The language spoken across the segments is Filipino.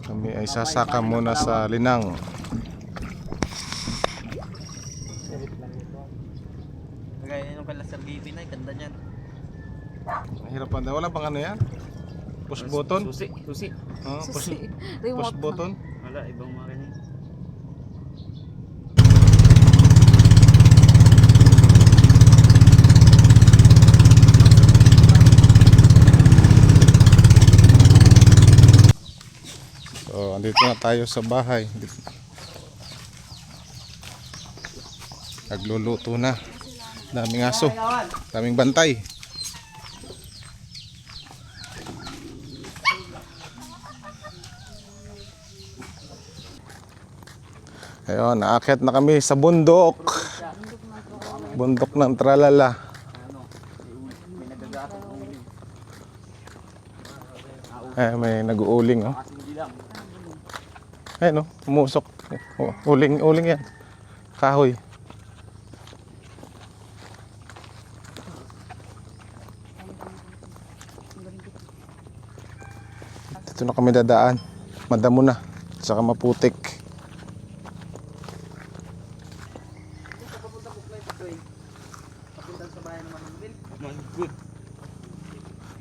Kami ay sasaka muna sa linang. Gaya nung kala Sir Gaby na, ganda niyan. Mahirapan daw. Wala bang ano yan? Push button? Susi. Push Remote button? Wala, ibang makina. So, andito na tayo sa bahay. Nagluluto na. Daming aso. Daming bantay. Ayun, naakyat na kami sa bundok. Bundok ng Tralala. May nag-uuling, oh. Ayun, oh, umusok. Uling yan. Kahoy. Dito na kami dadaan. Madamo na. Saka maputik.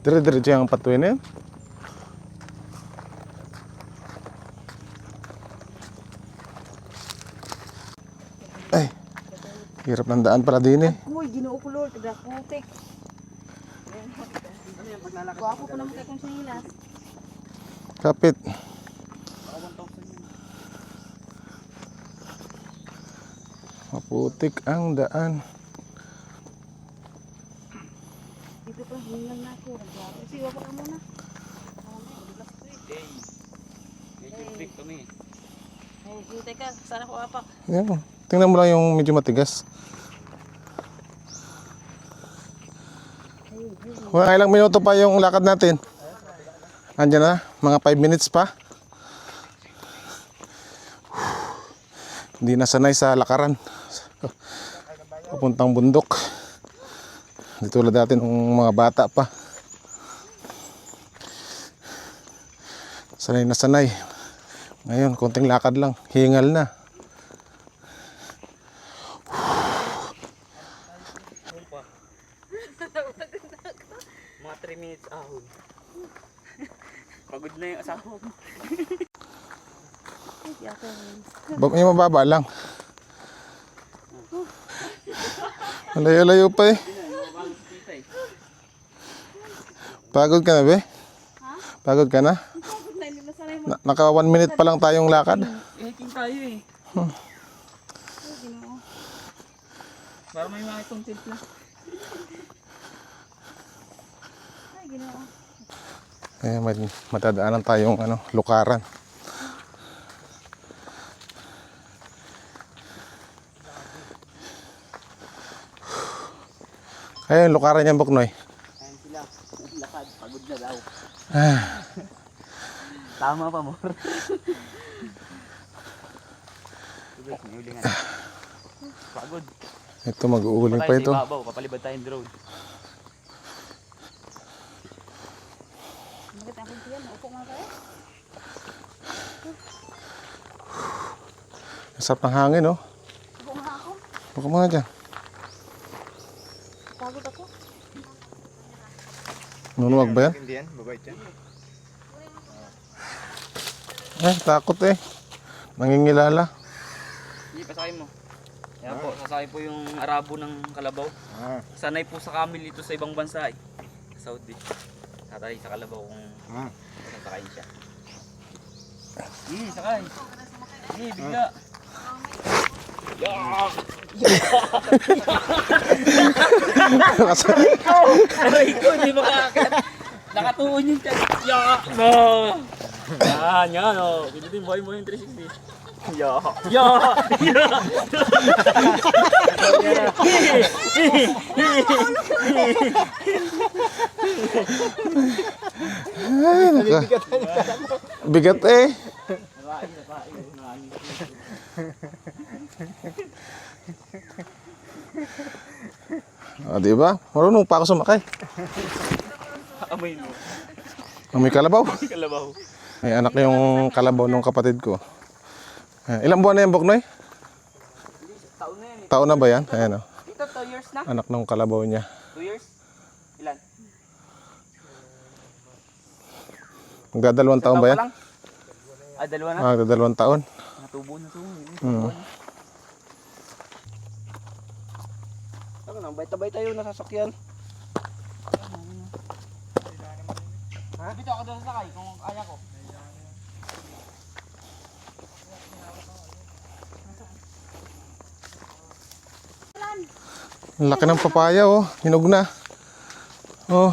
Dire-diretso yung patuloy na yun. Ay, hirap ng daan pala din eh. Uy, ginoo ko Lord, putik. Guwapo ko naman kay kong sinilas. Kapit. Maputik ang daan. Dito pa, hingal na ako. Kasi wapa ka muna. Medyo big kami. Ay, hintay ka. Sana ko wapak. Yan, tingnan mo lang yung medyo matigas. Wala, ilang minuto pa yung lakad natin. Andiyan na, mga 5 minutes pa. Hindi na sanay sa lakaran. Papuntang bundok. Di tulad natin ng mga bata pa. Sanay na sanay. Ngayon, konting lakad lang. Hingal na. Mga 3 minutes ahon. Pagod na yung asawa mo. Yung mababa lang. Layo-layo pa eh. Pagod ka na be? Pagod ka na? Naka 1 minute pa lang tayong lakad. Hiking tayo eh. Para may mga itong timpla. Ay, ginoo. May matadaanan tayong lukaran. Ayun, lukaran yan, Buknoy. Ayan sila. Lakad. Pagod na daw. Ah, Tama pa mo. Tubig, may ulingan. Pagod. ito, mag-uuling pa ito. Papalibad tayong drone. Bakit ang kunti yan? Upo nga kayo? Sarap ng hangin, oh. Upo nga ako. Buka mo nga dyan. Pagod ako. Nunuwag ba yan? Hindi yan, babait yan. Takot eh. Nangingilala. Hindi, pasakay mo. Yan po, sasakay po yung Arabo ng Kalabaw. Sanay po sa camel dito sa ibang bansa eh. Sa Saudi. Tatay sa Kalabaw kung sasakayin siya. Sakay. Bigla. Aray ko, hindi makakakit. Nakatuon yung tiyan. Yan, oh. Pinutin mo yung 360. Bigat eh. Di ba? Marunong pa ako sumakay. Amoy mo. May kalabaw. Kalabaw. May anak na yung kalabaw ng kapatid ko. Ilang buwan na yan, Boknoy? Taon na yan eh. Taon na ba yan? Ayan o. Ito, 2 years na. Anak ng kalabaw niya. 2 years? Ilan? Magdadalawang taon ba yan? Pa lang? Ah, 2 na? Magdadalawang taon. Natubo na to. Ano nang bayta-bay tayo nasasakyan. Ha? Dito ako doon sakay kung kaya ko. Ang laki ng papaya oh. Hinog na. Oh.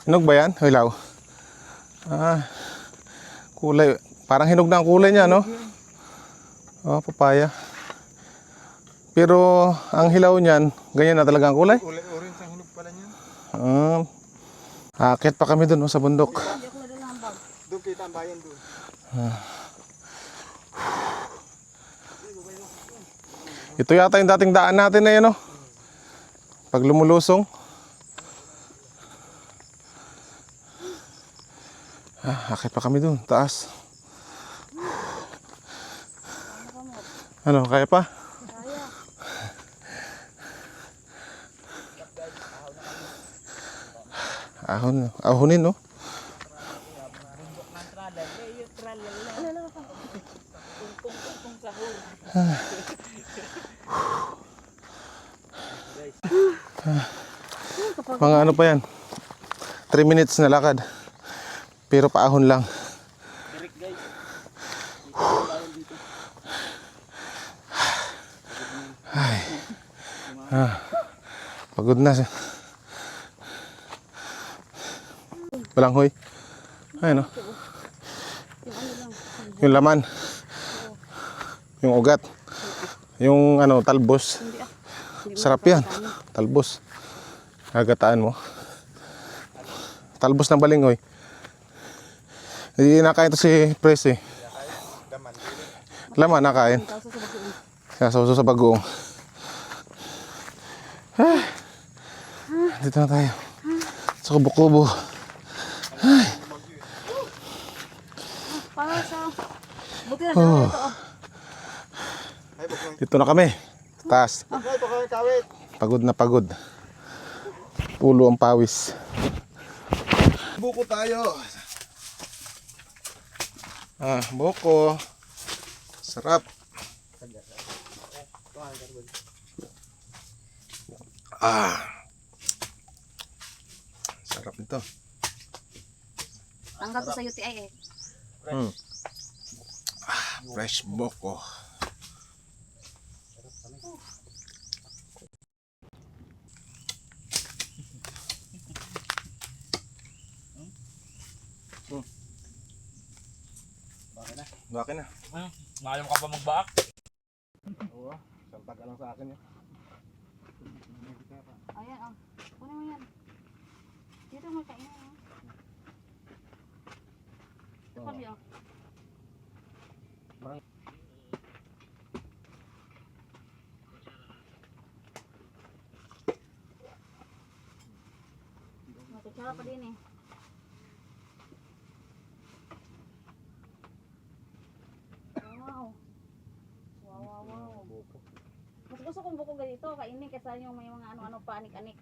Hinog ba yan? Hilaw. Kulay. Parang hinog na ang kulay niya, no? Oh, papaya. Pero ang hilaw niyan, ganyan na talaga ang kulay? Orange ang hinog pala niyan. Akit pa kami dun oh, sa bundok. Hindi ako nadala ang bag. Doon kita ang bayan doon. Ito yata yung dating daan natin na yan, oh. Pag lumulusong. Akit pa kami dun, taas. Ano, kaya pa? Kaya. Ahonin, no? Mga ano pa yan? 3 minutes na lakad. Pero paahon lang. Direct guys. Pagod na siya. Balanghoy. Ayun, no? Yung laman. Yung ugat. Yung ano, talbos. Sarap yan. Talbos. Gagataan mo. Talbos ng balinghoy. Hindi nakain to si Pres eh. Laman nakain. Sasaw sa bagoong. Dito na tayo. Sa kubo-kubo. Para sa... Buti na dala ito. Dito na kami. Taas. Ay, ito kawit, kawit. Pagod na pagod. Ulo ang pawis. Buko tayo. Buko. Sarap. Sarap nito. Tanggap ko sa UTI eh. Fresh buko. Bakit na? Maalam ka pa magbaak? Oo, isang taga lang sa akin yun. Ayan, oh. Kunin mo yan. Dito mo kainin, oh. Ito kami, oh. Matutsara pa din eh. Wow. Wow. Mas gusto kong buko ganito, kainin kaysa yung may mga ano-ano pa, anik-anik.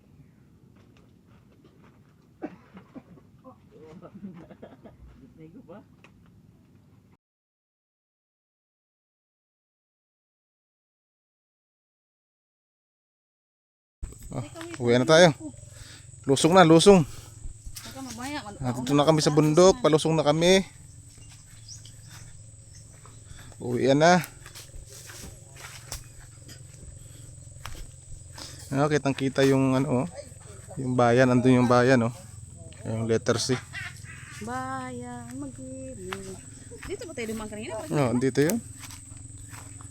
Nego ba? Uwi na tayo. Lusong na, lusong. Baka mamaya, Dito na kami sa bundok, palusong na kami. Uwi na. Kitang kita yung ano, yung bayan, andun yung bayan, oh. Yung letter C. bayan, mag-ilim. Dito ba tayo dumang kanina? Dito yun.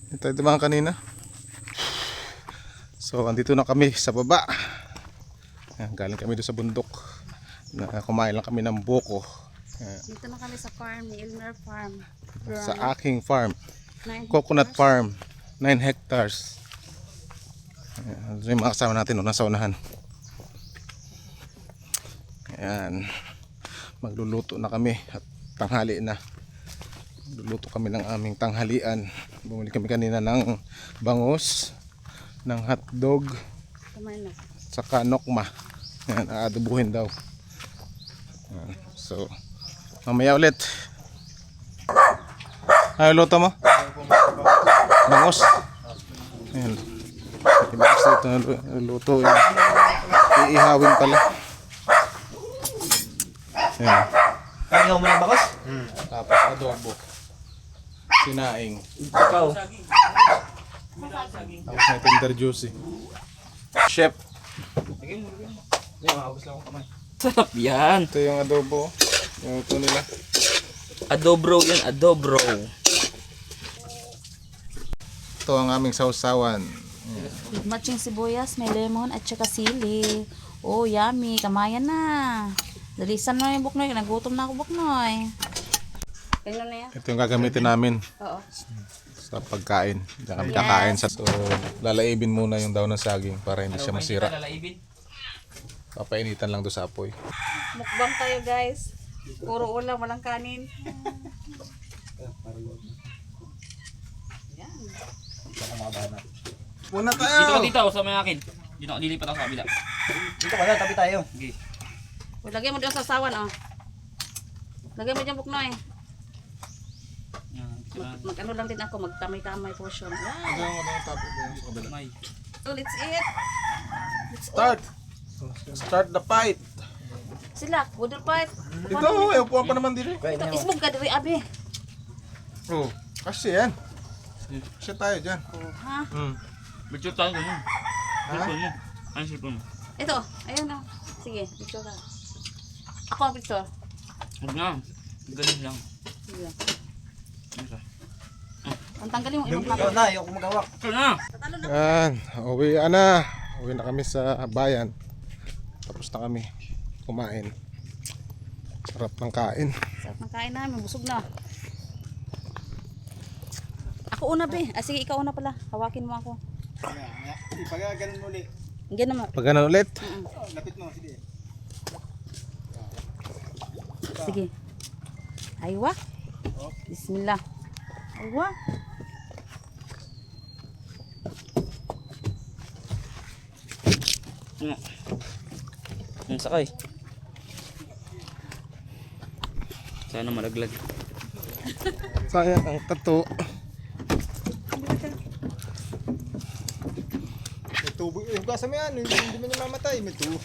Dito tayo dumaan kanina. So, andito na kami sa baba. Galing kami doon sa bundok. Kumain lang kami ng buko. Dito na kami sa farm ni Elmer Farm. Sa aking farm. 9 Coconut hectares. farm. 9 hectares. Yung mga kasama natin nasa unahan. Ayan. Magluluto na kami at tanghali na. Magluluto kami ng aming tanghalian. Bumili kami kanina ng bangus, ng hotdog, Kumain na. saka nokma. Yan, aadobuhin daw. Yan. So, mamaya ulit. Ay, luto mo? Bangus. Ayan. Bangus dito luto. Iihawin pala. Ayan. Ayaw mo ng bakos? Tapos adobo. Sinaing. Ikaw. Tapos may tender juicy. Chef. Sarap yan. Ito yung adobo. Yung ito nila. Adobro yan, adobro. Ito ang aming sausawan. Matching sibuyas, may lemon at saka sili. Oh, yummy. Kamayan na. Dalisan na yung buknoy. Nagutom na ako buknoy. Kaya na yan? Ito yung gagamitin namin Oo. sa pagkain. Diyan kami kakain sa... So, lalaibin muna yung daon ng saging para hindi siya masira. Lalaibin. Papainitan lang doon sa apoy. Mukbang tayo guys. Puro ulam, walang kanin. Muna Dito tayo! ka dito, sa may akin. Dito ka, lilipat ako sa kabila. Dito ka na, tabi tayo. Okay. Uy, lagay mo doon sa sawan, oh. Lagay mo dyan buknoy. Yan, Mag-ano lang din ako, magtamay-tamay portion. Wow. may. So, let's eat. Start! Start the fight! Sila, budol fight. Ito, upuan pa naman din eh. Ito, ismog ka diri, abi. Oh, kasi yan. Kasi tayo dyan. Oh, ha? Picture tayo mo. Cellphone mo. Ano cellphone mo? Ito, ayun, oh. Sige, picture ka. Ako ang picture. Huwag na. Ganun lang. Sige. Ano siya? Ang tanggalin mo imong Ikaw plaka. na, ayaw ko magawak. Ito na! Yan, uwi na. Uwi na kami sa bayan. Tapos na kami kumain. Sarap ng kain. Sarap ng kain namin, busog na. Ako una, be. Ah, sige, ikaw una pala. Hawakin mo ako. Ipag ganun ulit. Ganun mo. Pag ganun ulit. Lapit mo, sige. Sige. Aywa. Bismillah. Aywa. Ang sakay. Sana malaglag. Sayang ang tato. May tubo. Yung kasa mo yan, hindi mo niya mamatay. May tubo.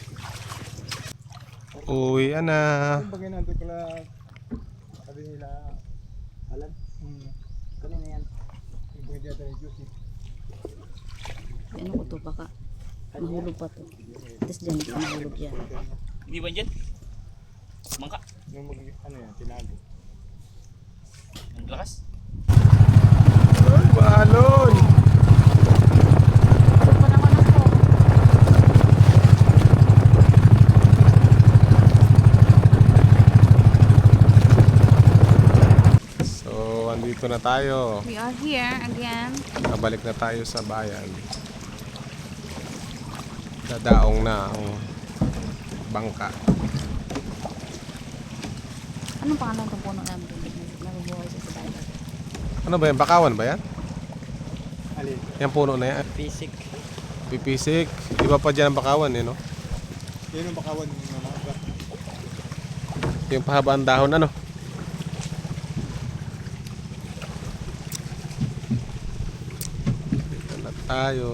Uwi na. Yung bagay nandun ko lang. Sabi nila, alam? Kanina yan. Yung bagay dito yung juicy. Ano ko to, baka mahulog pa to. Tapos dyan, hindi mahulog yan. Hindi ba dyan? Mangka. Yung ano yan, tinago. Ang lakas. Ay, balon! Busog pa naman ako. So, andito na tayo. We are here again. Nakabalik na tayo sa bayan. Dadaong na ang bangka. Anong pangalan ng puno namin? Nabubuhay siya sa bayan. Ano ba yan? Bakawan ba yan? Alin? Yan puno na yan. Basic. Pipisik. Di ba pa dyan ang bakawan eh, no? Yun yung bakawan ng mga ugat. Yung pahabaan dahon, ano? Dito na tayo.